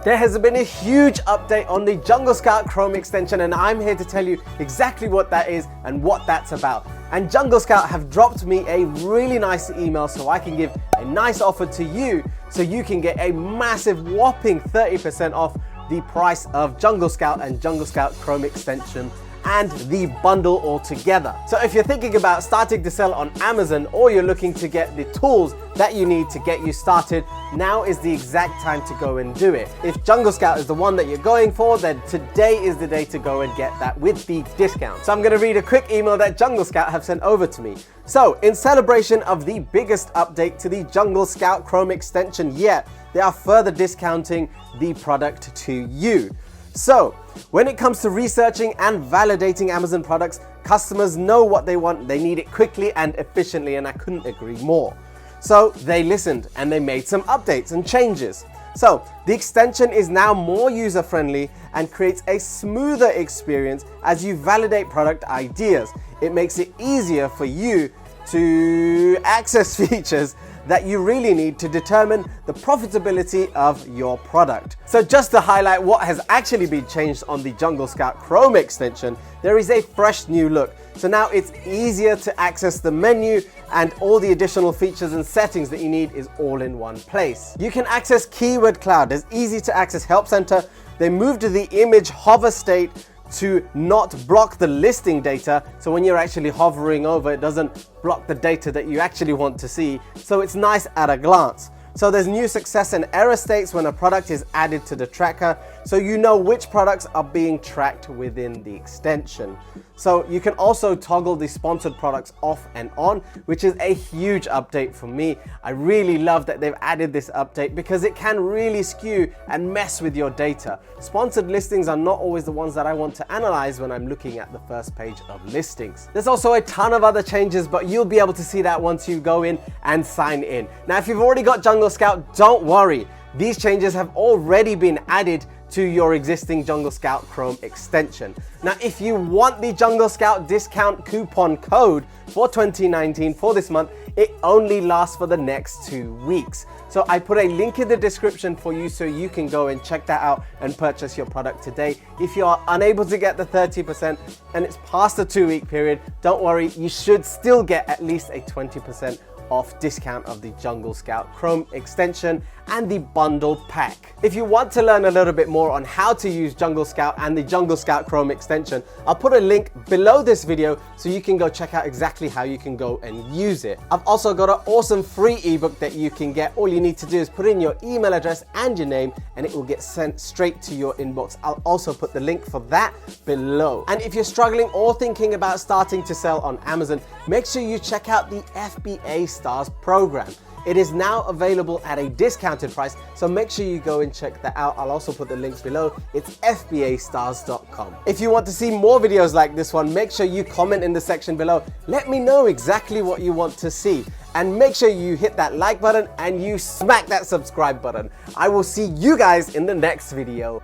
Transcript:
There has been a huge update on the Jungle Scout Chrome extension, and I'm here to tell you exactly what that is and what that's about. And Jungle Scout have dropped me a really nice email so I can give a nice offer to you so you can get a massive whopping 30% off the price of Jungle Scout and Jungle Scout Chrome extension and the bundle altogether. So if you're thinking about starting to sell on Amazon, or you're looking to get the tools that you need to get you started, now is the exact time to go and do it. If Jungle Scout is the one that you're going for, then today is the day to go and get that with the discount. So I'm gonna read a quick email that Jungle Scout have sent over to me. So in celebration of the biggest update to the Jungle Scout Chrome extension yet, they are further discounting the product to you. So, when it comes to researching and validating Amazon products, customers know what they want, they need it quickly and efficiently, and I couldn't agree more. So, they listened and they made some updates and changes. So, the extension is now more user-friendly and creates a smoother experience as you validate product ideas. It makes it easier for you to access features that you really need to determine the profitability of your product. So just to highlight what has actually been changed on the Jungle Scout Chrome extension, there is a fresh new look. So now it's easier to access the menu, and all the additional features and settings that you need is all in one place. You can access Keyword Cloud. There's easy to access Help Center. They moved to the image hover state to not block the listing data, so when you're actually hovering over, it doesn't block the data that you actually want to see, so it's nice at a glance. So there's new success and error states when a product is added to the tracker, so you know which products are being tracked within the extension. So you can also toggle the sponsored products off and on, which is a huge update for me. I really love that they've added this update because it can really skew and mess with your data. Sponsored listings are not always the ones that I want to analyze when I'm looking at the first page of listings. There's also a ton of other changes, but you'll be able to see that once you go in and sign in. Now, if you've already got Jungle Scout, don't worry. These changes have already been added to your existing Jungle Scout Chrome extension. Now, if you want the Jungle Scout discount coupon code for 2019 for this month, it only lasts for the next 2 weeks. So I put a link in the description for you so you can go and check that out and purchase your product today. If you are unable to get the 30% and it's past the 2-week period, don't worry, you should still get at least a 20% off discount of the Jungle Scout Chrome extension and the bundle pack. If you want to learn a little bit more on how to use Jungle Scout and the Jungle Scout Chrome extension, I'll put a link below this video so you can go check out exactly how you can go and use it. I've also got an awesome free ebook that you can get. All you need to do is put in your email address and your name and it will get sent straight to your inbox. I'll also put the link for that below. And if you're struggling or thinking about starting to sell on Amazon, make sure you check out the FBA Stars program. It is now available at a discounted price, so make sure you go and check that out. I'll also put the links below. It's fbastars.com. If you want to see more videos like this one, make sure you comment in the section below. Let me know exactly what you want to see. And make sure you hit that like button and you smack that subscribe button. I will see you guys in the next video.